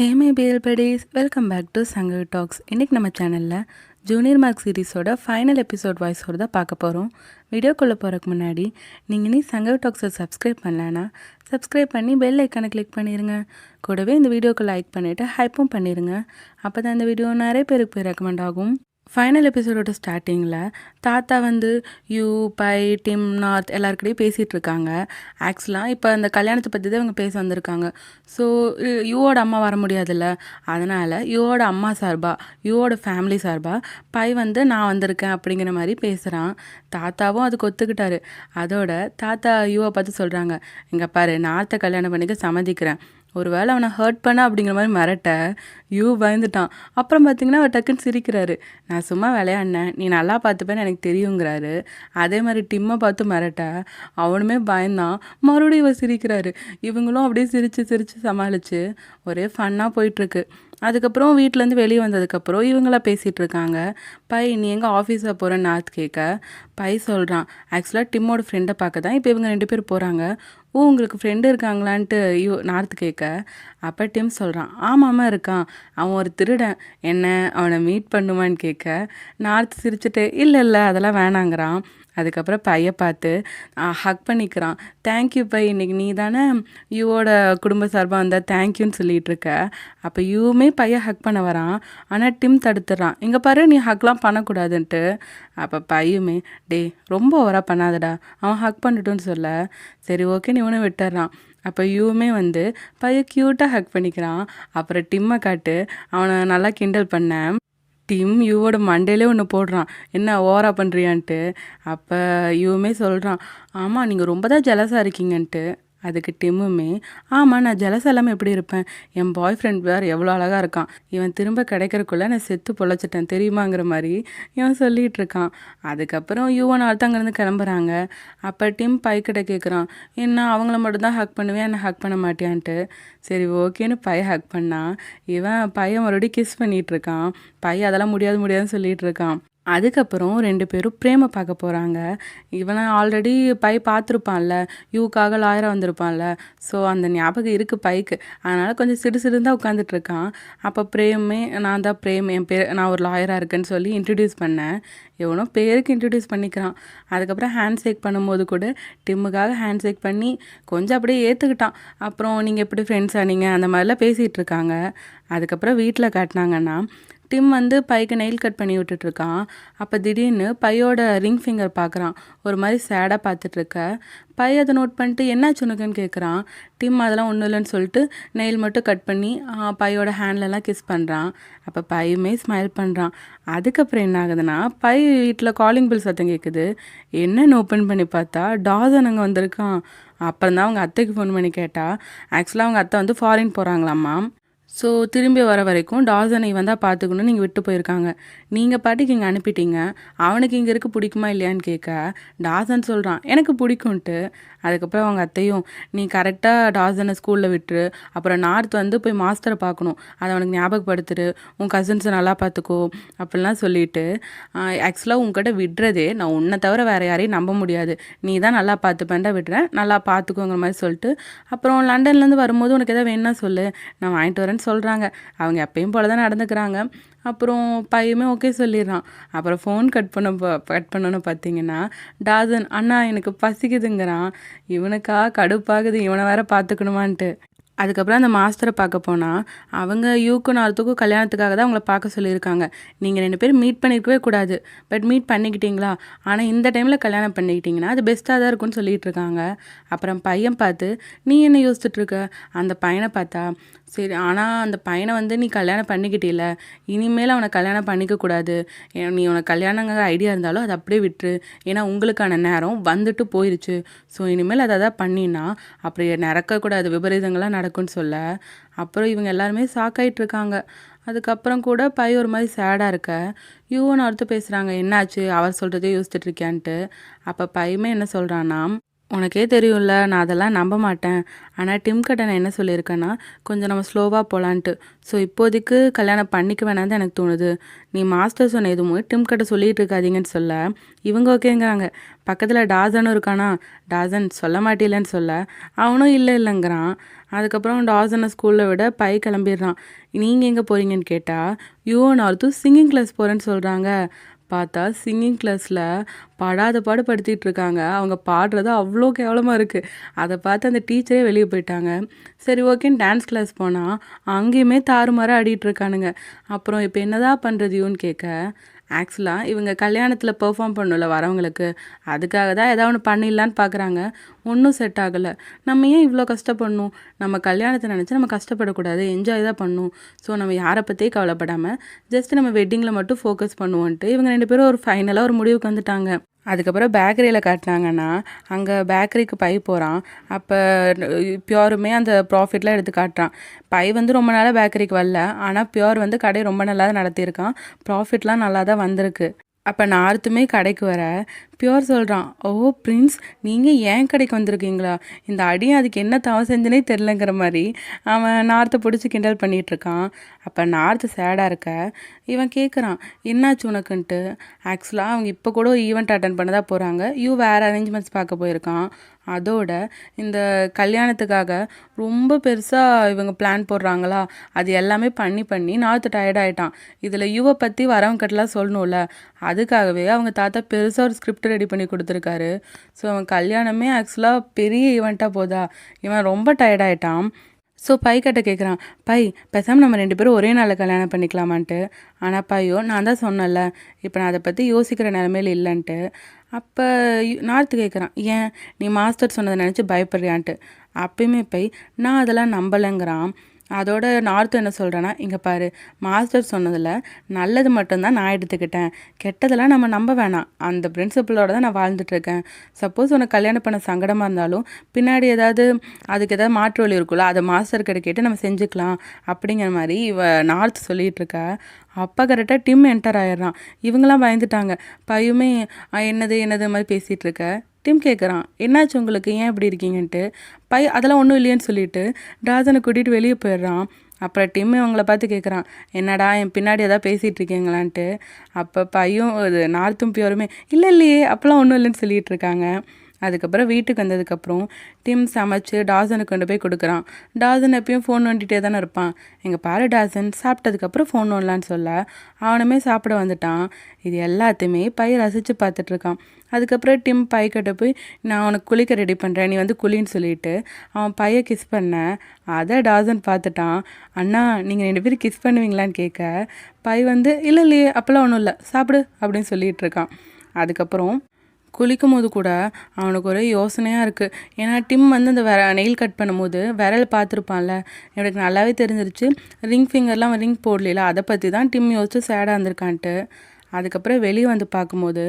Hey my BL buddies, welcome back to Shankar talks. இன்றைக்கி நம்ம சேனலில் ஜூனியர் மார்க் சீரிஸோட ஃபைனல் எபிசோட் வாய்ஸோடு தான் பார்க்க போகிறோம். வீடியோக்குள்ளே போகிறதுக்கு முன்னாடி நீங்கள் நீ சங்கர் டாக்ஸை சப்ஸ்கிரைப் பண்ணலன்னா சப்ஸ்கிரைப் பண்ணி பெல் ஐக்கானை கிளிக் பண்ணிடுங்க. கூடவே இந்த வீடியோக்கு லைக் பண்ணிவிட்டு ஹைப்பும் பண்ணிடுங்க. அப்போ தான் இந்த வீடியோ நிறைய பேருக்கு போய் ரெக்கமெண்ட் ஆகும். ஃபைனல் எபிசோடோட ஸ்டார்டிங்கில் தாத்தா யூ, பை, டிம், நார்த் எல்லாருக்கிட்டையும் பேசிகிட்டு இருக்காங்க. ஆக்சுவலாக இப்போ அந்த கல்யாணத்தை பற்றி தான் இவங்க பேச வந்திருக்காங்க. ஸோ யூவோட அம்மா வர முடியாதுல்ல, அதனால் யூவோட அம்மா சார்பாக, யூவோட ஃபேமிலி சார்பாக பை நான் வந்திருக்கேன் அப்படிங்கிற மாதிரி பேசுகிறான். தாத்தாவும் அதுக்கு ஒத்துக்கிட்டாரு. அதோட தாத்தா யூவை பார்த்து சொல்கிறாங்க, இங்கே பாரு, நார்த்தை கல்யாணம் பண்ணிக்க சம்மதிக்கிறேன், ஒரு வேளை அவனை ஹர்ட் பண்ண அப்படிங்கிற மாதிரி மிரட்ட யூ பயந்துட்டான். அப்புறம் பார்த்திங்கன்னா அவர் டக்குன்னு சிரிக்கிறாரு. நான் சும்மா விளையாடினேன், நீ நல்லா பார்த்துப்பேன்னு எனக்கு தெரியுங்கிறாரு. அதே மாதிரி டிம்மை பார்த்து மிரட்ட அவனுமே பயந்தான். மறுபடியும் இவர் சிரிக்கிறாரு. இவங்களும் அப்படியே சிரித்து சமாளித்து ஒரே ஃபன்னாக போயிட்டுருக்கு. அதுக்கப்புறம் வீட்டிலேருந்து வெளியே வந்ததுக்கப்புறம் இவங்களாம் பேசிகிட்டு இருக்காங்க. பை, நீ எங்கே ஆஃபீஸாக போகிறேன்னு நார்த் கேட்க பை சொல்கிறான், ஆக்சுவலாக டிம்மோட ஃப்ரெண்டை பார்க்க தான் இப்போ இவங்க 2 பேர் போகிறாங்க. உங்களுக்கு ஃப்ரெண்டு இருக்காங்களான்ட்டு நார்த் கேட்க அப்போ டிம் சொல்கிறான், ஆமாம்மா இருக்கான், அவன் ஒரு திருடன், என்ன அவனை மீட் பண்ணுவான்னு கேட்க நார்த் சிரிச்சுட்டு இல்லை அதெல்லாம் வேணாங்கிறான். அதுக்கப்புறம் பையை பார்த்து ஹக் பண்ணிக்கிறான். தேங்க்யூ பை, இன்றைக்கி நீ தானே யூவோட குடும்ப சார்பாக வந்தால் தேங்க்யூன்னு சொல்லிகிட்டு இருக்க. அப்போ யூவுமே பையை ஹக் பண்ண வரான். ஆனால் டிம் தடுத்துடுறான், இங்கே பாரு நீ ஹக்லாம் பண்ணக்கூடாதுன்ட்டு. அப்போ பையுமே, டே ரொம்ப ஓவராக பண்ணாதடா, அவன் ஹக் பண்ணிட்டோன்னு சொல்ல சரி ஓகேன்னு இவனை விட்டுறான். அப்போ யூவுமே பையை க்யூட்டாக ஹக் பண்ணிக்கிறான். அப்புறம் டிம்மை காட்டு, அவனை நல்லா கிண்டல் பண்ணேன். டிம் யூவோட மண்டையிலே ஒன்று போடுறான், என்ன ஓவரா பண்ணுறியான்ட்டு. அப்போ யூவுமே சொல்கிறான், ஆமாம் நீங்கள் ரொம்ப தான் ஜெலஸாக இருக்கீங்கன்ட்டு. அதுக்கு டிம்முமே, ஆமாம் நான் ஜெலஸ் எல்லாமே எப்படி இருப்பேன், என் பாய் ஃப்ரெண்ட் வேறு எவ்வளோ அழகாக இருக்கான், இவன் திரும்ப கிடைக்கிறக்குள்ளே நான் செத்து பொழைச்சிட்டேன் தெரியுமாங்கிற மாதிரி இவன் சொல்லிகிட்டு இருக்கான். அதுக்கப்புறம் யூவன் அங்கேருந்து கிளம்புறாங்க. அப்போ டிம் பைக்கிட்ட கேட்குறான், என்ன அவங்கள மட்டும்தான் ஹக் பண்ணுவேன், என்னை ஹக் பண்ண மாட்டியான்ட்டு. சரி ஓகேன்னு பைய ஹக் பண்ணான். இவன் பையன் மறுபடியும் கிஸ் பண்ணிகிட்டு இருக்கான். பையன் அதெல்லாம் முடியாதுன்னு சொல்லிகிட்டு இருக்கான். அதுக்கப்புறம் 2 பேரும் பிரேமை பார்க்க போகிறாங்க. இவனை ஆல்ரெடி பை பார்த்துருப்பான்ல, யூக்காக லாயராக வந்திருப்பான்ல, ஸோ அந்த ஞாபகம் இருக்குது பைக்கு. அதனால் கொஞ்சம் சிடுதான் உட்காந்துட்ருக்கான். அப்போ பிரேமே, நான் தான் பிரேம், என் பேர், நான் ஒரு லாயராக இருக்கேன்னு சொல்லி இன்ட்ரடியூஸ் பண்ணேன். இவனோ பேருக்கு இன்ட்ரடியூஸ் பண்ணிக்கிறான். அதுக்கப்புறம் ஹேண்ட் ஷேக் பண்ணும்போது கூட டிம்முக்காக ஹேண்ட் ஷேக் பண்ணி கொஞ்சம் அப்படியே ஏற்றுக்கிட்டான். அப்புறம் நீங்கள் எப்படி ஃப்ரெண்ட்ஸாக நீங்கள் அந்த மாதிரிலாம் பேசிகிட்டு இருக்காங்க. அதுக்கப்புறம் வீட்டில் காட்டினாங்கன்னா டிம் பைக்கு நெயில் கட் பண்ணி விட்டுட்ருக்கான். அப்போ திடீர்னு பையோட ரிங் ஃபிங்கர் பார்க்குறான். ஒரு மாதிரி சேடாக பார்த்துட்ருக்க. பை அதை நோட் பண்ணிட்டு என்னாச்சு உனக்குன்னு கேட்குறான். டிம் அதெல்லாம் ஒன்றும் இல்லைன்னு சொல்லிட்டு நெயில் மட்டும் கட் பண்ணி பையோட ஹேண்ட்லலாம் கிஸ் பண்ணுறான். அப்போ பையுமே ஸ்மைல் பண்ணுறான். அதுக்கப்புறம் என்ன ஆகுதுன்னா, பை வீட்டில் காலிங் பில் சத்தம் கேட்குது. என்னன்னு ஓப்பன் பண்ணி பார்த்தா டாசன் அங்கே வந்திருக்கான். அப்புறம் தான் அவங்க அத்தைக்கு ஃபோன் பண்ணி கேட்டால், ஆக்சுவலாக அவங்க அத்தை ஃபாரின் போகிறாங்களாம்மா. ஸோ திரும்பி வர வரைக்கும் டாசனை தான் பார்த்துக்கணும்னு நீங்கள் விட்டு போயிருக்காங்க. நீங்கள் பாட்டுக்கு இங்கே அனுப்பிட்டீங்க. அவனுக்கு இங்கே இருக்க பிடிக்குமா இல்லையான்னு கேட்க டாசன் சொல்கிறான், எனக்கு பிடிக்கும்ன்ட்டு. அதுக்கப்புறம் அவங்க அத்தையும், நீ கரெக்டாக டாசனை ஸ்கூலில் விட்டுரு, அப்புறம் நார்த் போய் மாஸ்டரை பார்க்கணும், அதை அவனுக்கு ஞாபகப்படுத்துரு, உன் கசின்ஸை நல்லா பார்த்துக்கோ அப்படிலாம் சொல்லிவிட்டு, ஆக்சுவலாக உங்ககிட்ட விடுறதே நான் உன்னை தவிர வேறு யாரையும் நம்ப முடியாது, நீ தான் நல்லா பார்த்துப்பேன்டா விடுறேன், நல்லா பார்த்துக்கோங்கிற மாதிரி சொல்லிட்டு, அப்புறம் லண்டன்லேருந்து வரும்போது உனக்கு எதாவது வேணும்னா சொல்லு, நான் வாங்கிட்டு வரேன்னு சொல்கிறாங்க. அவங்க எப்பயும் போல தான் நடந்துக்கிறாங்க. அப்புறம் பையுமே ஓகே சொல்லிடுறான். அப்புறம் ஃபோன் கட் பண்ணணும்னு பார்த்தீங்கன்னா டாசன், அண்ணா எனக்கு பசிக்குதுங்கிறான். இவனுக்கா கடுப்பாகுது, இவனை வேற பார்த்துக்கணுமான்ட்டு. அதுக்கப்புறம் அந்த மாஸ்டரை பார்க்க போனால் அவங்க யூக்கும் நார்த்துக்கும் கல்யாணத்துக்காக தான் அவங்கள பார்க்க சொல்லியிருக்காங்க. நீங்கள் 2 பேரும் மீட் பண்ணியிருக்கவே கூடாது, பட் மீட் பண்ணிக்கிட்டீங்களா, ஆனால் இந்த டைமில் கல்யாணம் பண்ணிக்கிட்டிங்கன்னா அது பெஸ்ட்டாக தான் இருக்கும்னு சொல்லிகிட்டு இருக்காங்க. அப்புறம் பையன் பார்த்து, நீ என்ன யோசிச்சுட்ருக்க, அந்த பையனை பார்த்தா சரி, ஆனால் அந்த பையனை நீ கல்யாணம் பண்ணிக்கிட்டில்ல, இனிமேல் அவனை கல்யாணம் பண்ணிக்கக்கூடாது, நீ உனக்கு கல்யாணங்கிற ஐடியா இருந்தாலும் அதை அப்படியே விட்டுரு, ஏன்னா உங்களுக்கான நேரம் வந்துட்டு போயிடுச்சு, ஸோ இனிமேல் அதை தான் பண்ணினா அப்படி நடக்கக்கூடாது, விபரீதங்கள்லாம் நடக்கும்னு சொல்ல. அப்புறம் இவங்க எல்லாருமே சாக்காயிட்ருக்காங்க. அதுக்கப்புறம் கூட பை ஒரு மாதிரி சேடாக இருக்க யூன்னு ஒருத்தர் பேசுகிறாங்க, என்னாச்சு அவர் சொல்கிறதே யோசிச்சுட்ருக்கியான்ட்டு. அப்போ பையுமே என்ன சொல்கிறான்னா, உனக்கே தெரியும்ல, நான் அதெல்லாம் நம்ப மாட்டேன், ஆனால் டிம் கிட்ட நான் என்ன சொல்லியிருக்கேன்னா கொஞ்சம் நம்ம ஸ்லோவாக போகலான்ட்டு, ஸோ இப்போதைக்கு கல்யாணம் பண்ணிக்க வேணாம் தான் எனக்கு தோணுது, நீ மாஸ்டர் சொன்ன எதுவும் டிம் கிட்ட சொல்லிகிட்டு இருக்காதீங்கன்னு சொல்ல இவங்க ஓகேங்கிறாங்க. பக்கத்தில் டாசனும் இருக்கானா, டாசன் சொல்ல மாட்டேலன்னு சொல்ல அவனும் இல்லைங்கிறான். அதுக்கப்புறம் டாசனை ஸ்கூலில் விட பை கிளம்பிடுறான். நீங்கள் எங்கே போகிறீங்கன்னு கேட்டால் யுவன் நார்த்தும் சிங்கிங் கிளாஸ் போகிறேன்னு சொல்கிறாங்க. பார்த்தா சிங்கிங் கிளாஸில் படாத பாடு படுத்திகிட்டு இருக்காங்க. அவங்க பாடுறது அவ்வளோ கேவலமாக இருக்குது. அதை பார்த்து அந்த டீச்சரே வெளியே போயிட்டாங்க. சரி ஓகேன்னு டான்ஸ் கிளாஸ் போனால் அங்கேயுமே தாறுமாறாக ஆடிட்டு இருக்கானுங்க. அப்புறம் இப்போ என்னதான் பண்ணுறது யூன்னு கேட்க, ஆக்சுவலாக இவங்க கல்யாணத்தில் பெர்ஃபார்ம் பண்ணல வரவங்களுக்கு, அதுக்காக தான் ஏதாவது ஒன்று பண்ணிடலான்னு பார்க்குறாங்க. ஒன்றும் செட் ஆகலை. நம்ம ஏன் இவ்வளோ கஷ்டப்படணும்? நம்ம கல்யாணத்தை நினச்சி நம்ம கஷ்டப்படக்கூடாது, என்ஜாய் தான் பண்ணணும். ஸோ நம்ம யாரை பற்றியே கவலைப்படாமல் ஜஸ்ட் நம்ம வெட்டிங்கில் மட்டும் ஃபோக்கஸ் பண்ணுவோன்ட்டு இவங்க 2 பேரும் ஒரு ஃபைனலாக ஒரு முடிவுக்கு வந்துட்டாங்க. அதுக்கப்புறம் பேக்கரியில் காட்டினாங்கன்னா அங்கே பேக்கரிக்கு பை போகிறான். அப்போ பியோருமே அந்த ப்ராஃபிட்லாம் எடுத்து காட்டுறான். பை வந்து ரொம்ப நாளாக பேக்கரிக்கு வரல, ஆனால் பியோர் வந்து கடை ரொம்ப நல்லா தான் நடத்தியிருக்கான். ப்ராஃபிட்லாம் நல்லா தான் வந்திருக்கு. அப்போ நார்த்துமே கடைக்கு வர பியோர் சொல்கிறான், ஓ பிரின்ஸ், நீங்கள் ஏன் கடைக்கு வந்திருக்கீங்களா? இந்த அடியும் அதுக்கு என்ன தவம் செஞ்சுனே தெரிலங்கிற மாதிரி அவன் நார்த்தை பிடிச்சி கிண்டல் பண்ணிகிட்ருக்கான். அப்போ நார்த்து சேடாக இருக்க இவன் கேட்குறான், என்னாச்சு உனக்குன்ட்டு. ஆக்சுவலாக அவங்க இப்போ கூட ஒரு ஈவெண்ட் அட்டன் பண்ண தான் போகிறாங்க. வேறு அரேஞ்ச்மெண்ட்ஸ் பார்க்க போயிருக்கான். அதோட இந்த கல்யாணத்துக்காக ரொம்ப பெருசாக இவங்க பிளான் போடுறாங்களா, அது எல்லாமே பண்ணி நார்த்து டயர்டாயிட்டான். இதில் யூவை பற்றி வரவங்கிட்டலாம் சொல்லணும்ல, அதுக்காகவே அவங்க தாத்தா பெருசாக ஒரு ஸ்கிரிப்ட் ரெடி பண்ணி கொடுத்துருக்காரு. ஸோ அவன் கல்யாணமே ஆக்சுவலாக பெரிய ஈவெண்ட்டாக போதா, இவன் ரொம்ப டயர்டாயிட்டான். ஸோ பை கிட்ட கேட்குறான், பை பேசாமல் நம்ம 2 பேரும் ஒரே நாளில் கல்யாணம் பண்ணிக்கலாமான்ட்டு. ஆனால் பையோ, நான் தான் சொன்னேன்ல, இப்போ நான் அதை பற்றி யோசிக்கிற நிலமையில இல்லைன்ட்டு. அப்போ நார்த்து கேட்குறான், ஏன் நீ மாஸ்டர் சொன்னதை நினச்சி பயப்படுறியான்ட்டு. அப்பயுமே பை நான் அதெல்லாம் நம்பலைங்கிறான். அதோட நார்த்து என்ன சொல்கிறேன்னா, இங்கே பாரு, மாஸ்டர் சொன்னதில் நல்லது மட்டும்தான் நான் எடுத்துக்கிட்டேன், கெட்டதெல்லாம் நம்ம நம்ப வேணாம். அந்த பிரின்சிபலோட தான் நான் வாழ்ந்துட்டுருக்கேன். சப்போஸ் உனக்கு கல்யாணம் பண்ண சங்கடமாக இருந்தாலும் பின்னாடி அதுக்கு ஏதாவது மாற்று வழி இருக்குல்ல, அதை மாஸ்டர் கிட்ட கேட்டு நம்ம செஞ்சுக்கலாம் அப்படிங்கிற மாதிரி நார்த்து சொல்லிகிட்டு இருக்க. அப்போ கரெக்டாக டிம் என்டர் ஆயிடுறான். இவங்களாம் பயந்துட்டாங்க. பையுமே என்னது மாதிரி பேசிகிட்டு இருக்க. டிம் கேட்குறான், என்னாச்சு உங்களுக்கு, ஏன் இப்படி இருக்கீங்கன்ட்டு. பை அதெல்லாம் ஒன்றும் இல்லையேன்னு சொல்லிட்டு டாசனை கூட்டிகிட்டு வெளியே போயிடுறான். அப்புறம் டிம் அவங்கள பார்த்து கேட்குறான், என்னடா என் பின்னாடி எதாவது பேசிகிட்டு இருக்கீங்களான்ட்டு. அப்போ பையும் நார்த்தும் பியோருமே இல்லையே அப்போல்லாம் ஒன்றும் இல்லைன்னு சொல்லிகிட்டு இருக்காங்க. அதுக்கப்புறம் வீட்டுக்கு வந்ததுக்கப்புறம் டிம் சமைச்சு டாசனுக்கு கொண்டு போய் கொடுக்குறான். டாசன் எப்பயும் ஃபோன் நோண்டிகிட்டே தானே இருப்பான். எங்கள் பாரு டாசன் சாப்பிட்டதுக்கப்புறம் ஃபோன் நோண்டலான்னு சொல்ல அவனுமே சாப்பிட வந்துட்டான். இது எல்லாத்தையுமே பை ரசித்து பார்த்துட்ருக்கான். அதுக்கப்புறம் டிம் பைக்கிட்ட போய், நான் உனக்கு குளிக்க ரெடி பண்ணுறேன், நீ வந்து குளின்னு சொல்லிட்டு அவன் பையை கிஸ் பண்ண அதை டாசன் பார்த்துட்டான். அண்ணா நீங்கள் 2 பேரும் கிஸ் பண்ணுவீங்களான்னு கேட்க பை வந்து இல்லையே அப்போல்லாம் ஒன்றும் இல்லை, சாப்பிடு அப்படின்னு சொல்லிகிட்டு இருக்கான். அதுக்கப்புறம் குளிக்கும் போது கூட அவனுக்கு ஒரே யோசனையாக இருக்குது. ஏன்னா டிம் வந்து அந்த நெயில் கட் பண்ணும்போது விரல் பார்த்துருப்பான்ல, எனக்கு நல்லாவே தெரிஞ்சிருச்சு ரிங் ஃபிங்கர்லாம் ரிங் போடல, அதை பற்றி தான் டிம் யோசிச்சு சேடாக இருந்திருக்கான்ட்டு. அதுக்கப்புறம் வெளியே வந்து பார்க்கும்போது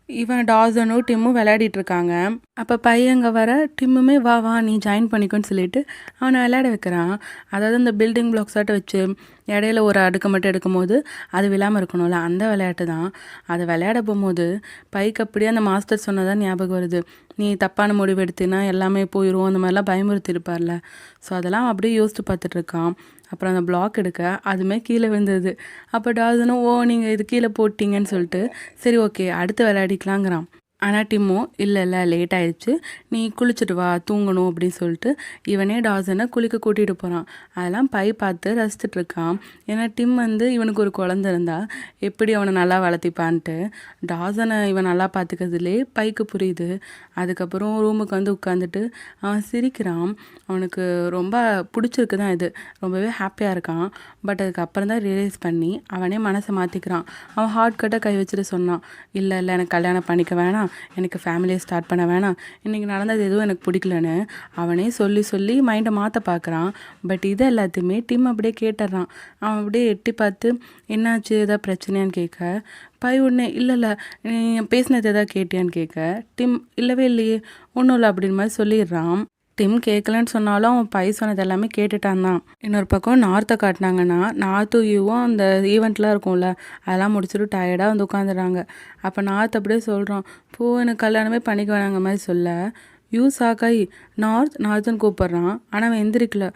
இவன் டாசனும் டிம்மும் விளையாடிட்டு இருக்காங்க. அப்போ பையங்க வர டிம்முமே வா நீ ஜாயின் பண்ணிக்கோன்னு சொல்லிட்டு அவனை விளையாட வைக்கிறான். அதாவது அந்த பில்டிங் பிளாக்ஸாட்ட வச்சு இடையில ஒரு அடுக்கு மட்டும் எடுக்கும்போது அது விழாமல் இருக்கணும்ல, அந்த விளையாட்டு தான். அதை விளையாட போகும்போது பைக்கு அப்படியே அந்த மாஸ்டர் சொன்னதான் ஞாபகம் வருது. நீ தப்பான முடிவு எடுத்தினா எல்லாமே போயிடும், அந்த மாதிரிலாம் பயமுறுத்திருப்பார்ல. ஸோ அதெல்லாம் அப்படியே யோசித்து பார்த்துட்ருக்கான். அப்புறம் அந்த பிளாக் எடுக்க அதுமே கீழே விழுந்தது. அப்போ டாசனும் நீங்கள் இது கீழே போட்டிங்கன்னு சொல்லிட்டு சரி ஓகே அடுத்து விளையாடிக்கலாங்கிறான். ஆனால் டிம்மும் இல்லை லேட் ஆயிடுச்சு, நீ குளிச்சுட்டு வா தூங்கணும் அப்படின்னு சொல்லிட்டு இவனே டாசனை குளிக்க கூட்டிகிட்டு போகிறான். அதெல்லாம் பை பார்த்து ரசித்துட்ருக்கான். ஏன்னா டிம் வந்து இவனுக்கு ஒரு குழந்தை இருந்தால் எப்படி அவனை நல்லா வளர்த்திப்பான்ட்டு டாசனை இவன் நல்லா பார்த்துக்கிறதுலே பைக்கு புரியுது. அதுக்கப்புறம் ரூமுக்கு வந்து உட்காந்துட்டு அவன் சிரிக்கிறான். அவனுக்கு ரொம்ப பிடிச்சிருக்கு தான், இது ரொம்பவே ஹாப்பியாக இருக்கான். பட் அதுக்கப்புறம் தான் ரியலைஸ் பண்ணி அவனே மனசை மாற்றிக்கிறான். அவன் ஹார்ட் கட்டை கை வச்சுட்டு சொன்னான், இல்லை எனக்கு கல்யாணம் பண்ணிக்க வேணாம், எனக்கு ஃபேமிலியை ஸ்டார்ட் பண்ண வேணாம், இன்றைக்கி நடந்தது எதுவும் எனக்கு பிடிக்கலன்னு அவனே சொல்லி மைண்டை மாற்ற பார்க்குறான். பட் இது எல்லாத்தையுமே டிம் அப்படியே கேட்டுடுறான். அவன் அப்படியே எட்டி பார்த்து என்னாச்சு ஏதாவது பிரச்சனையான்னு கேட்க பை உடனே இல்லை நீ பேசினது எதாவது கேட்டியான்னு கேட்க டிம் இல்லவே இல்லையே ஒன்றும் இல்லை அப்படின்னு மாதிரி சொல்லிடுறான். டிம் கேட்கலன்னு சொன்னாலும் அவன் பை சொன்னது எல்லாமே கேட்டுட்டான் தான். இன்னொரு பக்கம் நார்த்தை காட்டினாங்கன்னா நார்த்தும் யூவும் அந்த ஈவெண்ட்லாம் இருக்கும்ல அதெல்லாம் முடிச்சுட்டு டயர்டாக வந்து உட்காந்துடுறாங்க. அப்போ நார்த் அப்படியே சொல்கிறான், எனக்கு கல்யாணமே பண்ணிக்க வேணாங்க மாதிரி சொல்ல யூ சாக்காய் நார்த்துன்னு கூப்பிட்றான். ஆனால் அவன் எந்திரிக்கல.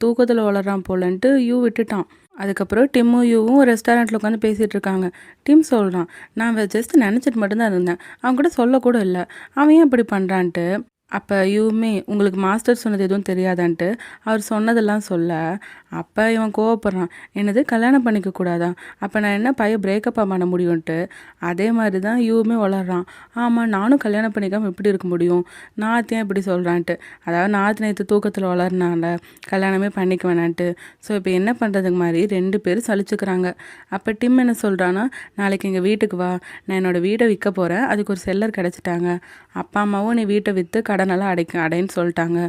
தூக்கத்தில் வளர்றான் போலன்ட்டு யூ விட்டுட்டான். அதுக்கப்புறம் டிம்மும் யூவும் ரெஸ்டாரண்ட்டில் உட்காந்து பேசிகிட்டு இருக்காங்க. டிம் சொல்கிறான், நான் ஜஸ்ட் நினச்சிட்டு மட்டும்தான் இருந்தேன், அவன் கூட சொல்லக்கூட இல்லை, அவன் ஏன் இப்படி பண்ணுறான்ட்டு. அப்போ யுவுமே உங்களுக்கு மாஸ்டர் சொன்னது எதுவும் தெரியாதான்ட்டு அவர் சொன்னதெல்லாம் சொல்ல, அப்போ இவன் கோவப்படுறான். என்னது கல்யாணம் பண்ணிக்க கூடாதா? அப்போ நான் என்ன பையன் பிரேக்கப்பாக பண்ண முடியும்ன்ட்டு. அதே மாதிரி தான் யுவுமே வளர்றான். ஆமாம், நானும் கல்யாணம் பண்ணிக்காமல் எப்படி இருக்க முடியும்? நாத்து ஏன் இப்படி சொல்கிறான்ட்டு. அதாவது நாத்து நேற்று தூக்கத்தில் வளர்னால கல்யாணமே பண்ணிக்க வேணான்ட்டு. ஸோ இப்போ என்ன பண்ணுறதுக்கு மாதிரி 2 பேரும் சலிச்சுக்கிறாங்க. அப்போ டிம் என்ன சொல்கிறான்னா, நாளைக்கு எங்கள் வீட்டுக்கு வா, நான் என்னோடய வீடை விற்க போகிறேன், அதுக்கு ஒரு செல்லர் கிடச்சிட்டாங்க. அப்பா அம்மாவும் நீ வீட்டை விற்று கடனெல்லாம் அடைன்னு சொல்லிட்டாங்க.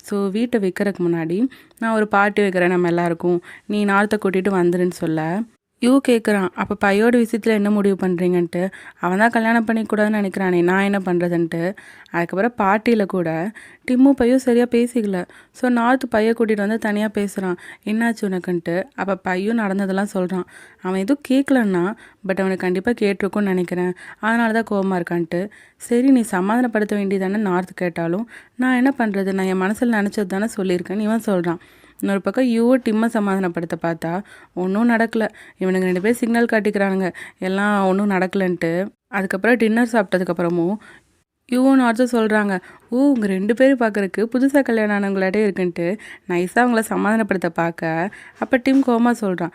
ஸோ வீட்டை விற்கிறதுக்கு முன்னாடி நான் ஒரு பார்ட்டி வைக்கிறேன் நம்ம எல்லாருக்கும், நீ நார்த்தை கூட்டிகிட்டு வந்துருன்னு சொல்ல, கேட்குறான். அப்போ பையோட விஷயத்தில் என்ன முடிவு பண்ணுறீங்கன்ட்டு. அவன் தான் கல்யாணம் பண்ணிக்கூடாதுன்னு நினைக்கிறானே, நான் என்ன பண்ணுறதுன்ட்டு. அதுக்கப்புறம் பார்ட்டியில் கூட டிம்மும் பையும் சரியாக பேசிக்கல. ஸோ நார்த்து பையை கூட்டிகிட்டு வந்து தனியாக பேசுகிறான். என்னாச்சு உனக்குன்ட்டு. அப்போ பையும் நடந்ததெல்லாம் சொல்கிறான். அவன் எதுவும் கேட்கலன்னா, பட் அவனுக்கு கண்டிப்பாக கேட்டிருக்கும்னு நினைக்கிறேன், அதனால தான் கோவமாக இருக்கான்ட்டு. சரி நீ சமாதானப்படுத்த வேண்டியதானே நார்த்து கேட்டாலும், நான் என்ன பண்ணுறது, நான் என் மனசில் நினச்சது தானே சொல்லியிருக்கேன்னு இவன் சொல்கிறான். இன்னொரு பக்கம் டிம்மை சமாதானப்படுத்த பார்த்தா ஒன்றும் நடக்கலை. இவனுங்க 2 பேர் சிக்னல் காட்டிக்கிறானுங்க எல்லாம் ஒன்றும் நடக்கலைன்ட்டு. அதுக்கப்புறம் டின்னர் சாப்பிட்டதுக்கப்புறமும் நார்த்தும் சொல்கிறாங்க, உங்கள் 2 பேரும் பார்க்குறக்கு புதுசாக கல்யாணம் ஆனவங்களாட்டே இருக்குன்ட்டு நைஸாக அவங்கள சமாதானப்படுத்த பார்க்க, அப்போ டிம் கோமா சொல்கிறான்,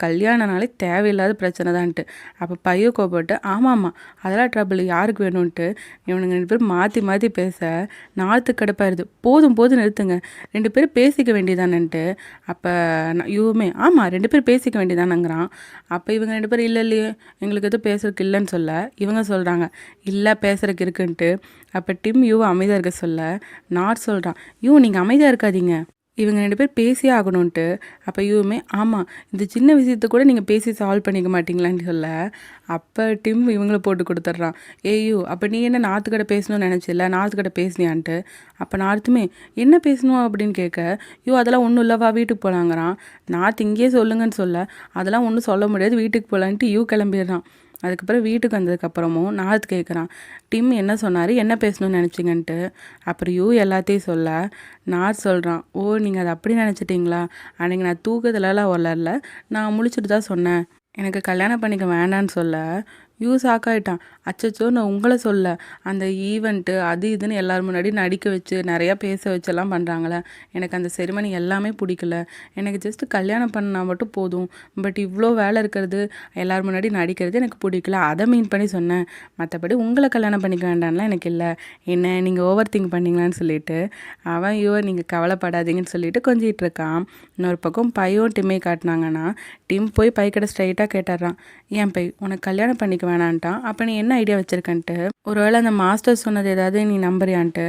கல்யாணம்னாலே தேவையில்லாத பிரச்சனை தான்ட்டு. அப்போ பையன் கோபப்பட்டு, ஆமாம்மா அதெல்லாம் ட்ரபிள் யாருக்கு வேணும்ன்ட்டு இவனுங்க 2 பேரும் மாற்றி மாற்றி பேச நார்த்து கடுப்பாயிருது. போதும் நிறுத்துங்க, 2 பேரும் பேசிக்க வேண்டியதானன்ட்டு. அப்போ யுவுமே ஆமாம் 2 பேரும் பேசிக்க வேண்டியதானங்கிறான். அப்போ இவங்க 2 பேரும் இல்லையே எங்களுக்கு எதுவும் பேசுறதுக்கு இல்லைன்னு சொல்ல, இவங்க சொல்கிறாங்க இல்லை பேசுறதுக்கு இருக்குன்ட்டு. அப்போ டிம் அமைதியாக இருக்க சொல்ல, நாட் சொல்கிறான், நீங்கள் அமைதியாக இருக்காதீங்க, இவங்க 2 பேர் பேசியே ஆகணும்ன்ட்டு. அப்போ ஆமாம் இந்த சின்ன விஷயத்த கூட நீங்கள் பேசி சால்வ் பண்ணிக்க மாட்டிங்களான்னு சொல்ல, அப்போ டிம் இவங்களை போட்டு கொடுத்துட்றான். அப்போ நீ என்ன நார்த்துக்கிட்ட பேசணும்னு நினச்சில்ல, நார்த்துக்கிட்ட பேசினியான்ட்டு. அப்போ நார்த்துமே என்ன பேசணும் அப்படின்னு கேட்க, அதெல்லாம் ஒன்றும் இல்லைவா வீட்டுக்கு போகலாங்கிறான். நார்த்து இங்கேயே சொல்லுங்கன்னு சொல்ல, அதெல்லாம் ஒன்றும் சொல்ல முடியாது வீட்டுக்கு போகலான்ட்டு கிளம்பிடுறான். அதுக்கப்புறம் வீட்டுக்கு வந்ததுக்கப்புறமும் நார்த் கேட்குறான், டிம் என்ன சொன்னார், என்ன பேசணும்னு நினச்சிங்கன்ட்டு. அப்புறம் எல்லாத்தையும் சொல்ல, நார்த் சொல்கிறான், நீங்கள் அதை அப்படி நினச்சிட்டிங்களா, அன்றைக்கி நான் தூக்கத்துலலாம் வரல, நான் முழிச்சிட்டு தான் சொன்னேன், எனக்கு கல்யாணம் பண்ணிக்க வேண்டான்னு சொல்ல, ஆக்காயிட்டான். அச்சச்சோ நான் உங்களை சொல்ல, அந்த ஈவெண்ட்டு அது இதுன்னு எல்லோரும் முன்னாடி நடிக்க வச்சு நிறையா பேச வச்செல்லாம் பண்ணுறாங்களே, எனக்கு அந்த செரிமனி எல்லாமே பிடிக்கல, எனக்கு ஜஸ்ட்டு கல்யாணம் பண்ணால் மட்டும் போதும், பட் இவ்வளோ வேலை இருக்கிறது எல்லோரும் முன்னாடி நடிக்கிறது எனக்கு பிடிக்கல, அதை மீன் பண்ணி சொன்னேன், மற்றபடி உங்களை கல்யாணம் பண்ணிக்க வேண்டாம்லாம் எனக்கு இல்லை, என்ன நீங்கள் ஓவர் திங்க் பண்ணிங்களான்னு சொல்லிட்டு அவன் நீங்கள் கவலைப்படாதீங்கன்னு சொல்லிட்டு கொஞ்சிட்டு இருக்கான். இன்னொரு பக்கம் பையும் டிம்மை காட்டினாங்கன்னா, டிம் போய் பைக்கிட்ட ஸ்ட்ரைட்டாக கேட்டுடுறான், ஏன் பை உனக்கு கல்யாணம் பண்ணிக்க வேணான்ட்டான், அப்போ நீ என்ன ஐடியா வச்சுருக்கன்ட்டு, ஒருவேளை அந்த மாஸ்டர் சொன்னது ஏதாவது நீ நம்புறியான்ட்டு.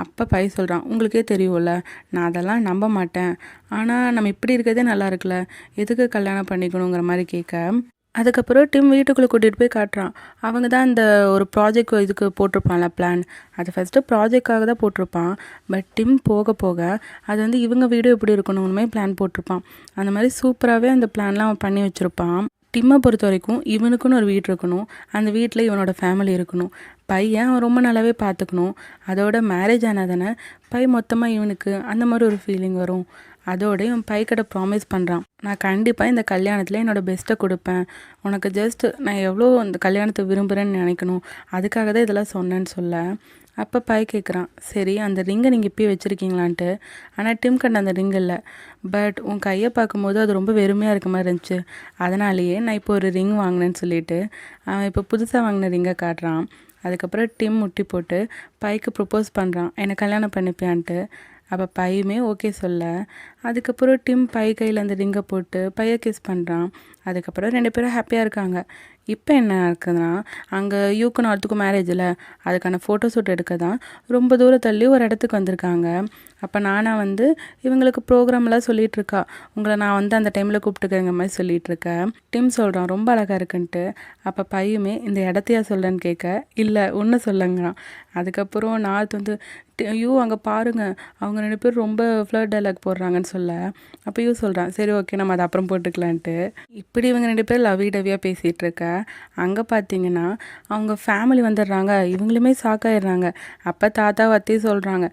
அப்போ பை சொல்கிறான், உங்களுக்கே தெரியும்ல நான் அதெல்லாம் நம்ப மாட்டேன், ஆனால் நம்ம இப்படி இருக்கிறதே நல்லா இருக்குல்ல, எதுக்கு கல்யாணம் பண்ணிக்கணுங்கிற மாதிரி கேட்க, அதுக்கப்புறம் டிம் வீட்டுக்குள்ளே கூட்டிகிட்டு போய் காட்டுறான். அவங்க தான் இந்த ஒரு ப்ராஜெக்ட் இதுக்கு போட்டிருப்பான்ல பிளான், அது ஃபஸ்ட்டு ப்ராஜெக்டாக தான் போட்டிருப்பான், பட் டிம் போக போக அது இவங்க வீடு எப்படி இருக்கணும்னுமே பிளான் போட்டிருப்பான். அந்த மாதிரி சூப்பராகவே அந்த பிளான்லாம் அவன் பண்ணி வச்சுருப்பான். டிம்மை பொறுத்த வரைக்கும் இவனுக்குன்னு ஒரு வீடு இருக்கணும், அந்த வீட்டில் இவனோட ஃபேமிலி இருக்கணும், பையன் அவன் ரொம்ப நல்லாவே பார்த்துக்கணும், அதோட மேரேஜ் ஆனாதானே பை மொத்தமாக இவனுக்கு அந்த மாதிரி ஒரு ஃபீலிங் வரும். அதோட இவன் பைக்கிட்ட ப்ராமிஸ் பண்ணுறான், நான் கண்டிப்பாக இந்த கல்யாணத்தில் என்னோடய பெஸ்ட்டை கொடுப்பேன், உனக்கு ஜஸ்ட் நான் எவ்வளோ இந்த கல்யாணத்தை விரும்புகிறேன்னு நினைக்கணும், அதுக்காக தான் இதெல்லாம் சொன்னேன்னு சொல்ல, அப்போ பை கேட்குறான், சரி அந்த ரிங்கை நீங்கள் இப்போயே வச்சுருக்கீங்களான்ட்டு. ஆனால் டிம் கண்ட அந்த ரிங் இல்லை, பட் உன் கையை பார்க்கும்போது அது ரொம்ப வெறுமையாக இருக்க மாதிரி இருந்துச்சு, அதனாலேயே நான் இப்போ ஒரு ரிங் வாங்கினேன்னு சொல்லிட்டு அவன் இப்போ புதுசாக வாங்கின ரிங்கை காட்டுறான். அதுக்கப்புறம் டிம் முட்டி போட்டு பைக்கு ப்ரப்போஸ் பண்ணுறான், என்னை கல்யாணம் பண்ணிப்பியான்ட்டு. அப்போ பையுமே ஓகே சொல்ல, அதுக்கப்புறம் டிம் பை கையில் அந்த ரிங்கை போட்டு பையை கிஸ் பண்ணுறான். அதுக்கப்புறம் 2 பேரும் ஹாப்பியாக இருக்காங்க. இப்போ என்ன இருக்குதுன்னா, அங்கே நார்த்துக்கும் மேரேஜில் அதுக்கான ஃபோட்டோ ஷூட் எடுக்க தான் ரொம்ப தூரம் தள்ளி ஒரு இடத்துக்கு வந்திருக்காங்க. அப்போ நானாக இவங்களுக்கு ப்ரோக்ராம்லாம் சொல்லிகிட்ருக்கா, உங்களை நான் அந்த டைமில் கூப்பிட்டுக்கிறேங்க மாதிரி சொல்லிகிட்ருக்கேன். டிம் சொல்கிறான் ரொம்ப அழகாக இருக்குன்ட்டு. அப்போ பையுமே இந்த இடத்தையா சொல்லன்னு கேட்க, இல்லை ஒன்று சொல்லுங்கிறான். அதுக்கப்புறம் நார்த் அங்கே பாருங்கள் அவங்க 2 பேரும் ரொம்ப ஃப்ளர்ட் டைலாக் போடுறாங்கன்னு சொல்ல, அப்பயும் சொல்கிறான் சரி ஓகே நம்ம அதை அப்புறம் போட்டுக்கலான்ட்டு. இப்படி இவங்க 2 பேரும் லவ்வி டவ்வியாக பேசிகிட்டு இருக்க, அங்கே பார்த்தீங்கன்னா அவங்க ஃபேமிலி வந்துடுறாங்க. இவங்களுமே ஷாக் ஆயிடுறாங்க. அப்போ தாத்தா அத்தையும் சொல்கிறாங்க,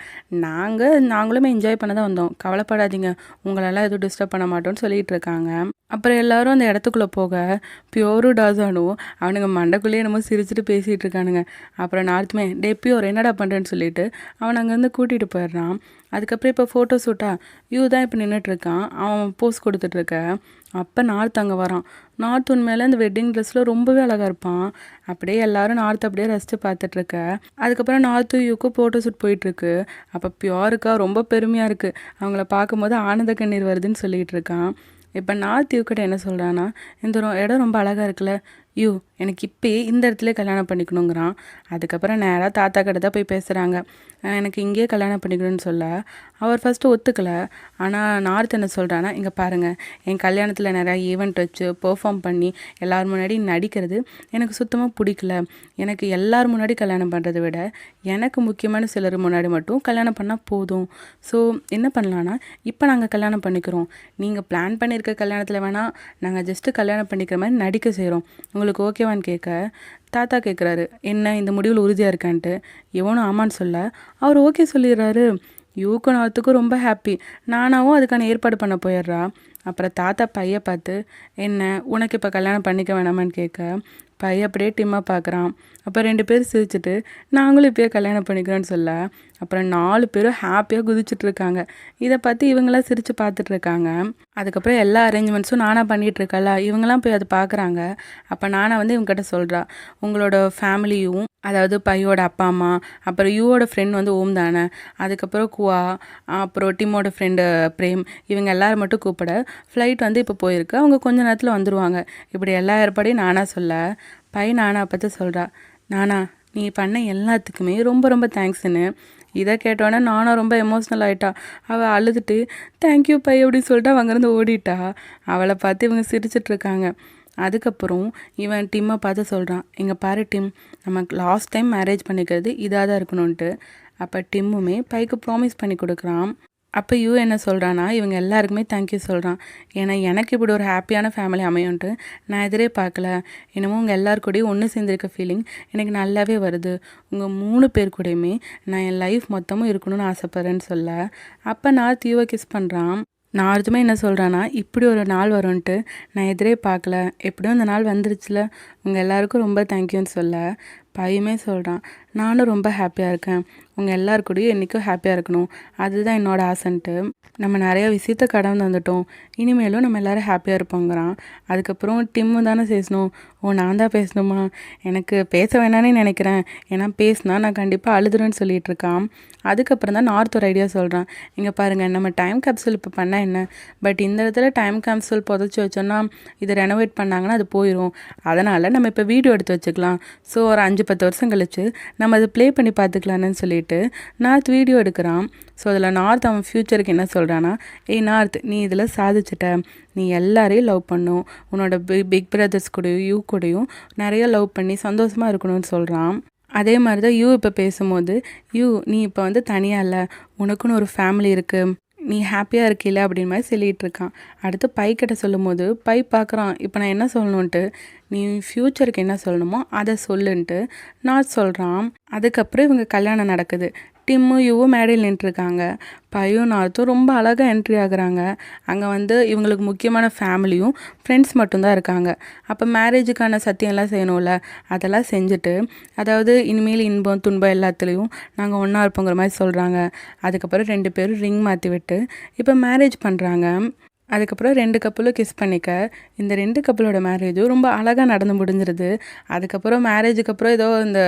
நாங்களுமே என்ஜாய் பண்ண தான் வந்தோம், கவலைப்படாதீங்க, உங்களெல்லாம் எதுவும் டிஸ்டர்ப் பண்ண மாட்டோம்னு சொல்லிட்டு இருக்காங்க. அப்புறம் எல்லாரும் அந்த இடத்துக்குள்ளே போக பியோரும் டாசானும் அவனுங்க மண்டைக்குள்ளேயே என்னமோ சிரிச்சுட்டு பேசிகிட்டு இருக்கானுங்க. அப்புறம் நார்த்துமே டே பியோர் என்னடா பண்ணுறேன்னு சொல்லிட்டு அவன் அங்கேருந்து கூட்டிகிட்டு போயிடுறான். அதுக்கப்புறம் இப்போ ஃபோட்டோ ஷூட்டாக தான் இப்போ நின்றுட்டுருக்கான், அவன் போஸ் கொடுத்துட்ருக்க. அப்போ நார்த் அங்கே வரான். நார்த் உண்மையில அந்த வெட்டிங் ட்ரெஸ்ஸில் ரொம்பவே அழகாக இருப்பான். அப்படியே எல்லாரும் நார்த் அப்படியே ரசித்து பார்த்துட்ருக்க. அதுக்கப்புறம் நார்த்து யூக்கும் ஃபோட்டோ ஷூட் போயிட்டுருக்கு. அப்போ பியோருக்கா ரொம்ப பெருமையாக இருக்குது, அவங்கள பார்க்கும்போது ஆனந்த கண்ணீர் வருதுன்னு சொல்லிகிட்டு இருக்கான். இப்போ நார்த் யூக்கிட்ட என்ன சொல்கிறான்னா, இந்த இடம் ரொம்ப அழகாக இருக்குல்ல யூ, எனக்கு இப்போயே இந்த இடத்துல கல்யாணம் பண்ணிக்கணுங்கிறான். அதுக்கப்புறம் நேராக தாத்தா கிட்ட தான் போய் பேசுகிறாங்க. எனக்கு இங்கேயே கல்யாணம் பண்ணிக்கணும்னு சொல்ல அவர் ஃபஸ்ட்டு ஒத்துக்கலை. ஆனால் நார்த் என்ன சொல்கிறான்னா, இங்கே பாருங்கள், என் கல்யாணத்தில் நிறையா ஈவெண்ட் வச்சு பெர்ஃபார்ம் பண்ணி எல்லோரும் முன்னாடி நடிக்கிறது எனக்கு சுத்தமாக பிடிக்கல. எனக்கு எல்லார் முன்னாடி கல்யாணம் பண்ணுறதை விட எனக்கு முக்கியமான சிலர் முன்னாடி மட்டும் கல்யாணம் பண்ணால் போதும். ஸோ என்ன பண்ணலான்னா, இப்போ நாங்கள் கல்யாணம் பண்ணிக்கிறோம், நீங்கள் பிளான் பண்ணியிருக்க கல்யாணத்தில் வேணால் நாங்கள் ஜஸ்ட்டு கல்யாணம் பண்ணிக்கிற மாதிரி நடிக்க செய்கிறோம், உங்களுக்கு ஓகேவான்னு கேட்க தாத்தா கேட்குறாரு, என்ன இந்த முடிவில் உறுதியாக இருக்கான்ட்டு. இவனும் ஆமான்னு சொல்ல அவர் ஓகே சொல்லிடுறாரு. யூக்கும் நாத்துக்கும் ரொம்ப ஹாப்பி. நானாவும் அதுக்கான ஏற்பாடு பண்ண போயிடுறா. அப்புறம் தாத்தா பையை பார்த்து, என்ன உனக்கு இப்போ கல்யாணம் பண்ணிக்க வேணாமான்னு கேட்க பையன் அப்படியே டிம்மாக பார்க்குறான். அப்போ 2 பேர் சிரிச்சுட்டு நாங்களும் இப்போயே கல்யாணம் பண்ணிக்கிறோன்னு சொல்ல அப்புறம் 4 பேரும் ஹாப்பியாக குதிச்சுட்ருக்காங்க. இதை பார்த்து இவங்களாம் சிரித்து பார்த்துட்ருக்காங்க. அதுக்கப்புறம் எல்லா அரேஞ்ச்மெண்ட்ஸும் நானாக பண்ணிகிட்ருக்கல, இவங்கெல்லாம் போய் அதை பார்க்குறாங்க. அப்போ நானா வந்து இவங்ககிட்ட சொல்கிறா, உங்களோட ஃபேமிலியும் அதாவது பையோட அப்பா அம்மா, அப்புறம் யூவோட ஃப்ரெண்ட் வந்து ஓம் தானே, அதுக்கப்புறம் குவா, அப்புறம் டிம்மோட ஃப்ரெண்டு பிரேம், இவங்க எல்லோரும் மட்டும் கூப்பிட ஃப்ளைட் வந்து இப்போ போயிருக்கு, அவங்க கொஞ்ச நேரத்தில் வந்துடுவாங்க. இப்படி எல்லா ஏற்பாடையும் நானா சொல்ல நானா பார்த்து சொல்கிறா, நானா நீ பண்ண எல்லாத்துக்குமே ரொம்ப ரொம்ப தேங்க்ஸ்ன்னு. இதை கேட்டோன்னே நானும் ரொம்ப எமோஷ்னல் ஆகிட்டா. அவள் அழுதுட்டு தேங்க்யூ பை அப்படின்னு சொல்லிட்டு அவள் அங்கேருந்து ஓடிட்டா. அவளை பார்த்து இவங்க சிரிச்சிட்ருக்காங்க. அதுக்கப்புறம் இவன் டிம்மை பார்த்து சொல்கிறான், இங்கே பாரு டிம், நமக்கு லாஸ்ட் டைம் மேரேஜ் பண்ணிக்கிறது இதாக தான் இருக்கணும்ன்ட்டு. அப்போ டிம்முமே பைக்கு ப்ராமிஸ் பண்ணி கொடுக்குறான். அப்போ யூ என்ன சொல்கிறான்னா, இவங்க எல்லாருக்குமே தேங்க்யூ சொல்கிறான். ஏன்னா எனக்கு இப்படி ஒரு ஹாப்பியான ஃபேமிலி அமையும்ன்ட்டு நான் எதிரே பார்க்கல. என்னமோ உங்கள் எல்லார் கூடயும் ஒன்று சேர்ந்துருக்க ஃபீலிங் எனக்கு நல்லாவே வருது. உங்கள் 3 பேர் கூடயுமே நான் என் லைஃப் மொத்தமும் இருக்கணும்னு ஆசைப்பட்றேன்னு சொல்ல அப்போ நார்த் யூவை கிஸ் பண்ணுறான். நார்த்துமே என்ன சொல்கிறான்னா, இப்படி ஒரு நாள் வரும்ன்ட்டு நான் எதிரே பார்க்கல, எப்படியும் அந்த நாள் வந்துருச்சுல, உங்கள் எல்லாருக்கும் ரொம்ப தேங்க்யூன்னு சொல்ல பையுமே சொல்கிறான், நானும் ரொம்ப ஹாப்பியாக இருக்கேன், உங்கள் எல்லாருக்கூடையும் என்றைக்கும் ஹாப்பியாக இருக்கணும், அதுதான் என்னோடய ஆசைன்ட்டு. நம்ம நிறைய விஷயத்த கடந்து வந்துட்டோம், இனிமேலும் நம்ம எல்லோரும் ஹாப்பியாக இருப்போங்கிறான். அதுக்கப்புறம் டிம்மு தானே பேசணும். ஓ நான் தான் பேசணுமா, எனக்கு பேச வேணானே நினைக்கிறேன், ஏன்னா பேசினா நான் கண்டிப்பாக அழுதுறேன்னு சொல்லிகிட்டு இருக்கான். அதுக்கப்புறம் தான் நார்த் ஒரு ஐடியா சொல்கிறான், இங்கே பாருங்கள், நம்ம டைம் கேப்சூல் இப்போ பண்ணால் என்ன, பட் இந்த இடத்துல டைம் கேப்சூல் புதைச்சி வச்சோன்னா இதை ரெனோவேட் பண்ணாங்கன்னா அது போயிடும், அதனால் நம்ம இப்போ வீடியோ எடுத்து வச்சுக்கலாம், ஸோ ஒரு 5-10 வருஷம் கழிச்சு நம்ம அதை ப்ளே பண்ணி பார்த்துக்கலான்னு சொல்லிட்டு நார்த் வீடியோ எடுக்கிறான். ஸோ அதில் நார்த் அவன் ஃப்யூச்சருக்கு என்ன சொல்கிறான்னா, ஏய் நார்த், நீ இதில் சாதிச்சிட்ட, நீ எல்லாரையும் லவ் பண்ணும், உன்னோட பிக் பிரதர்ஸ் கூடயும் யூ கூடயும் நிறைய லவ் பண்ணி சந்தோஷமாக இருக்கணும்னு சொல்கிறான். அதே மாதிரி தான் யூ இப்போ பேசும்போது, யூ நீ இப்போ வந்து தனியாக இல்லை, உனக்குன்னு ஒரு ஃபேமிலி இருக்குது, நீ ஹாப்பியாக இருக்கில்ல அப்படின்னு மாதிரி சொல்லிகிட்டு இருக்கான். அடுத்து பை கிட்ட சொல்லும் போது பை பார்க்குறான், இப்போ நான் என்ன சொல்லணுன்ட்டு, நீ ஃப்யூச்சருக்கு என்ன சொல்லணுமோ அதை சொல்லுன்ட்டு நான் சொல்கிறான். அதுக்கப்புறம் இவங்க கல்யாணம் நடக்குது. டிம்மும் யூவும் மேடையில் நின்றுருக்காங்க. பையும் நார்த்தும் ரொம்ப அழகாக என்ட்ரி ஆகுறாங்க. அங்கே வந்து இவங்களுக்கு முக்கியமான ஃபேமிலியும் ஃப்ரெண்ட்ஸ் மட்டும்தான் இருக்காங்க. அப்போ மேரேஜுக்கான சத்தியம்லாம் செய்யணும்ல, அதெல்லாம் செஞ்சுட்டு, அதாவது இனிமேல் இன்பம் துன்பம் எல்லாத்துலேயும் நாங்கள் ஒன்றா இருப்போங்கிற மாதிரி சொல்கிறாங்க. அதுக்கப்புறம் 2 பேரும் ரிங் மாற்றி விட்டு இப்போ மேரேஜ் பண்ணுறாங்க. அதுக்கப்புறம் 2 கப்புளும் கிஸ் பண்ணிக்க இந்த 2 கப்புளோட மேரேஜும் ரொம்ப அழகாக நடந்து முடிஞ்சிருது. அதுக்கப்புறம் மேரேஜுக்கு அப்புறம் ஏதோ இந்த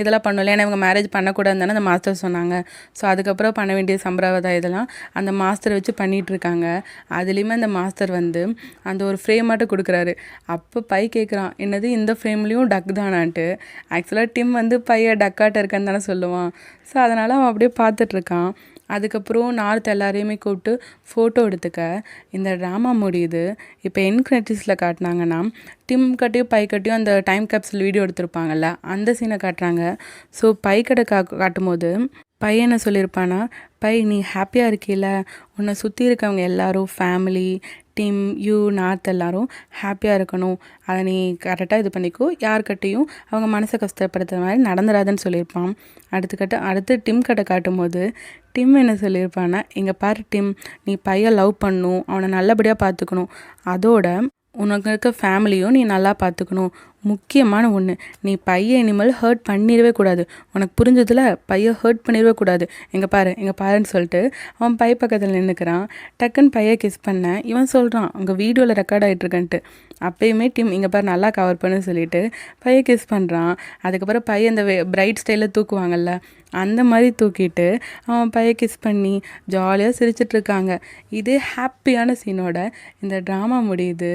இதெல்லாம் பண்ணல, ஏன்னா இவங்க மேரேஜ் பண்ணக்கூடாதுன்னு தானே அந்த மாஸ்டர் சொன்னாங்க. ஸோ அதுக்கப்புறம் பண்ண வேண்டிய சம்பிரதாயம் இதெல்லாம் அந்த மாஸ்டரை வச்சு பண்ணிகிட்ருக்காங்க. அதுலேயுமே அந்த மாஸ்டர் வந்து அந்த ஒரு ஃப்ரேம் மட்டும் கொடுக்குறாரு. அப்போ பை கேட்குறான், என்னது இந்த ஃப்ரேம்லேயும் டக் தானான்ட்டு. ஆக்சுவலாக டிம் வந்து பையை டக்காட்ட இருக்கான்னு தானே சொல்லுவான். ஸோ அதனால் அவன் அப்படியே பார்த்துட்ருக்கான். அதுக்கப்புறம் நார்த் எல்லாரையுமே கூப்பிட்டு ஃபோட்டோ எடுத்துக்க இந்த ட்ராமா முடியுது. இப்போ என் கிரெடிட்ஸில் காட்டினாங்கன்னா டிம் கட்டியும் பை கட்டியும் அந்த டைம் கேப்சூல் வீடியோ எடுத்திருப்பாங்கல்ல, அந்த சீனை காட்டுறாங்க. ஸோ பை கடை காட்டும் போது பையன் என்ன சொல்லியிருப்பானா, பை நீ ஹாப்பியாக இருக்கில்ல, உன்னை சுற்றி இருக்கவங்க எல்லாரும் ஃபேமிலி, டிம், யூ, நார்த் எல்லாரும் ஹாப்பியாக இருக்கணும். அதை நீ கரெக்டாக இது பண்ணிக்கோ, யார்கிட்டையும் அவங்க மனசை கஷ்டப்படுத்துற மாதிரி நடந்துடாதுன்னு சொல்லியிருப்பான். அடுத்து டிம் கிட்ட காட்டும்போது டிம் என்ன சொல்லியிருப்பான்னா, இங்கே பாரு டிம், நீ பையன் லவ் பண்ணணும், அவனை நல்லபடியாக பார்த்துக்கணும், அதோட உனக்கு இருக்க ஃபேமிலியும் நீ நல்லா பார்த்துக்கணும். முக்கியமான ஒன்று, நீ பையன் இனிமேல் ஹர்ட் பண்ணிடவே கூடாது. உனக்கு புரிஞ்சதில் பையன் ஹர்ட் பண்ணிடவே கூடாது. எங்கே பாருன்னு சொல்லிட்டு அவன் பை பக்கத்தில் நின்றுக்கிறான். டக்குன்னு பையன் கிஸ் பண்ண இவன் சொல்கிறான், அங்கே வீடியோவில் ரெக்கார்ட் ஆகிட்டுருக்கன்ட்டு. அப்போயுமே டிம் இங்கே பாரு நல்லா கவர் பண்ணுன்னு சொல்லிட்டு பையன் கிஸ் பண்ணுறான். அதுக்கப்புறம் பையன் இந்த பிரைட் ஸ்டைலில் தூக்குவாங்கல்ல, அந்த மாதிரி தூக்கிட்டு அவன் பையன் கிஸ் பண்ணி ஜாலியாக சிரிச்சிட்ருக்காங்க. இதே ஹாப்பியான சீனோட இந்த ட்ராமா முடியுது.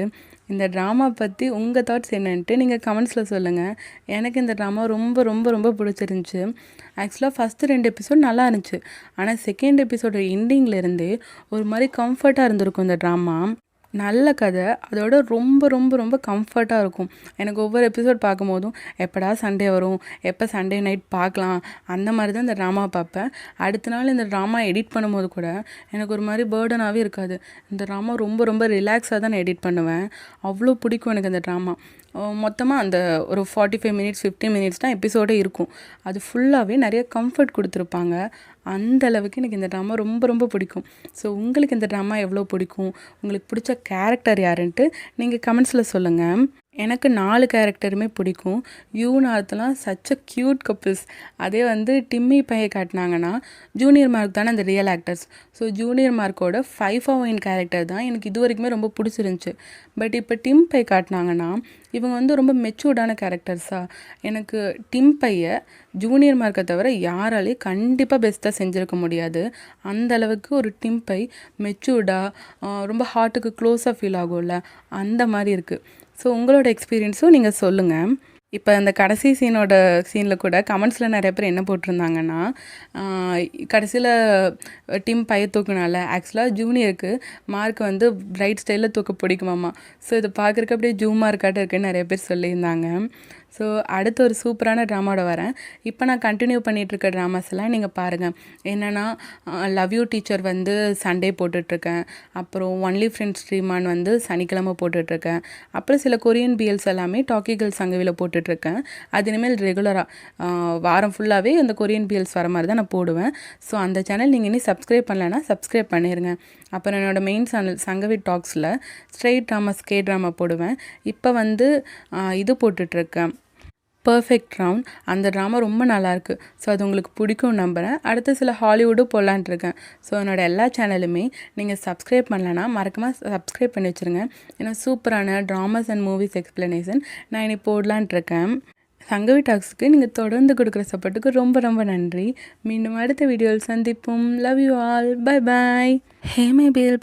இந்த ட்ராமா பற்றி உங்கள் தாட்ஸ் என்னன்ட்டு நீங்கள் கமெண்ட்ஸில் சொல்லுங்கள். எனக்கு இந்த ட்ராமா ரொம்ப ரொம்ப ரொம்ப பிடிச்சிருந்துச்சி. ஆக்சுவலாக ஃபஸ்ட்டு 2 எபிசோட் நல்லா இருந்துச்சு. ஆனால் செகண்ட் எபிசோட எண்டிங்லேருந்தே ஒரு மாதிரி கம்ஃபர்ட்டாக இருந்திருக்கும் இந்த ட்ராமா. நல்ல கதை, அதோட ரொம்ப ரொம்ப ரொம்ப கம்ஃபர்ட்டாக இருக்கும். எனக்கு ஒவ்வொரு எபிசோட் பார்க்கும்போதும் எப்படா சண்டே வரும், எப்போ சண்டே நைட் பார்க்கலாம், அந்த மாதிரி தான் இந்த ட்ராமா பார்ப்பேன். அடுத்த நாள் இந்த ட்ராமா எடிட் பண்ணும்போது கூட எனக்கு ஒரு மாதிரி பேர்டனாகவே இருக்காது. இந்த ட்ராமா ரொம்ப ரொம்ப ரிலாக்ஸாக தான் நான் எடிட் பண்ணுவேன். அவ்வளோ பிடிக்கும் எனக்கு இந்த ட்ராமா. மொத்தமாக அந்த ஒரு 45 மினிட்ஸ் 50 மினிட்ஸ் தான் எபிசோடே இருக்கும். அது ஃபுல்லாகவே நிறைய கம்ஃபர்ட் கொடுத்துருப்பாங்க. அந்த அளவுக்கு எனக்கு இந்த ட்ராமா ரொம்ப ரொம்ப பிடிக்கும். ஸோ உங்களுக்கு இந்த ட்ராமா எவ்வளோ பிடிக்கும், உங்களுக்கு பிடிச்ச கேரக்டர் யாருன்ட்டு நீங்கள் கமெண்ட்ஸில் சொல்லுங்கள். எனக்கு 4 கேரக்டருமே பிடிக்கும். யூ, நார்த்லாம் சச் அ க்யூட் கப்புள்ஸ். அதே டிம்மி பையை காட்டினாங்கன்னா ஜூனியர் மார்க் தானே அந்த ரியல் ஆக்டர்ஸ். ஸோ ஜூனியர் மார்க்கோட 5/9 கேரக்டர் தான் எனக்கு இது வரைக்குமே ரொம்ப பிடிச்சிருந்துச்சி. பட் இப்போ டிம் பை காட்டினாங்கன்னா இவங்க ரொம்ப மெச்சூர்டான கேரக்டர்ஸாக. எனக்கு டிம் பையை ஜூனியர் மார்க்கை தவிர யாராலையும் கண்டிப்பாக பெஸ்ட்டாக செஞ்சுருக்க முடியாது. அந்த அளவுக்கு ஒரு டிம் பை மெச்சூர்டாக ரொம்ப ஹார்ட்டுக்கு க்ளோஸாக ஃபீல் ஆகும்ல, அந்த மாதிரி இருக்குது. ஸோ உங்களோட எக்ஸ்பீரியன்ஸும் நீங்கள் சொல்லுங்கள். இப்போ அந்த கடைசி சீனில் கூட கமெண்ட்ஸில் நிறைய பேர் என்ன போட்டிருந்தாங்கன்னா, கடைசியில் டிம் பைய தூக்குனால ஆக்சுவலாக ஜூனியருக்கு மார்க் பிரைட் ஸ்டைலில் தூக்க பிடிக்குமாம்மா. ஸோ இதை பார்க்குறக்கு அப்படியே ஜூ மார்க்காட்ட இருக்குன்னு நிறைய பேர் சொல்லியிருந்தாங்க. ஸோ அடுத்து ஒரு சூப்பரான ட்ராமாவோட வரேன். இப்போ நான் கண்டினியூ பண்ணிகிட்ருக்க ட்ராமாஸ் எல்லாம் நீங்கள் பாருங்கள். என்னென்னா லவ் யூ டீச்சர் சண்டே போட்டுட்ருக்கேன். அப்புறம் ஒன்லி ஃப்ரெண்ட்ஸ் ஸ்ட்ரீமான் சனிக்கிழமை போட்டுட்ருக்கேன். அப்புறம் சில கொரியன் பிஎல்ஸ் எல்லாமே டாக்கி கேர்ள்ஸ் சங்கவியில் போட்டுட்ருக்கேன். அது இனிமேல் ரெகுலராக வாரம் ஃபுல்லாகவே அந்த கொரியன் பிஎல்ஸ் வர மாதிரி தான் நான் போடுவேன். ஸோ அந்த சேனல் நீங்கள் இன்னும் சப்ஸ்கிரைப் பண்ணலைன்னா சப்ஸ்கிரைப் பண்ணிடுங்க. அப்புறம் என்னோடய மெயின் சேனல் சங்கவி டாக்ஸில் ஸ்ட்ரெயிட் ட்ராமாஸ் கே ட்ராமா போடுவேன். இப்போ இது போட்டுட்ருக்கேன் பர்ஃபெக்ட் ரவுண்ட். அந்த ட்ராமா ரொம்ப நல்லாயிருக்கு. ஸோ அது உங்களுக்கு பிடிக்கும் நம்புகிறேன். அடுத்து சில ஹாலிவுட்டும் போடலான்ட்டு இருக்கேன். ஸோ என்னோடய எல்லா சேனலுமே நீங்கள் சப்ஸ்கிரைப் பண்ணலைன்னா மறக்காமல் சப்ஸ்கிரைப் பண்ணி வச்சுருங்க. ஏன்னா சூப்பரான ட்ராமாஸ் அண்ட் மூவிஸ் எக்ஸ்ப்ளனேஷன் நான் இனி போடலான்ட்டு இருக்கேன். சங்கவி டாக்ஸுக்கு நீங்கள் தொடர்ந்து கொடுக்குற சப்போர்ட்டுக்கு ரொம்ப ரொம்ப நன்றி. மீண்டும் அடுத்த வீடியோவில் சந்திப்போம். Love you all. Bye bye. Hey my பேல்.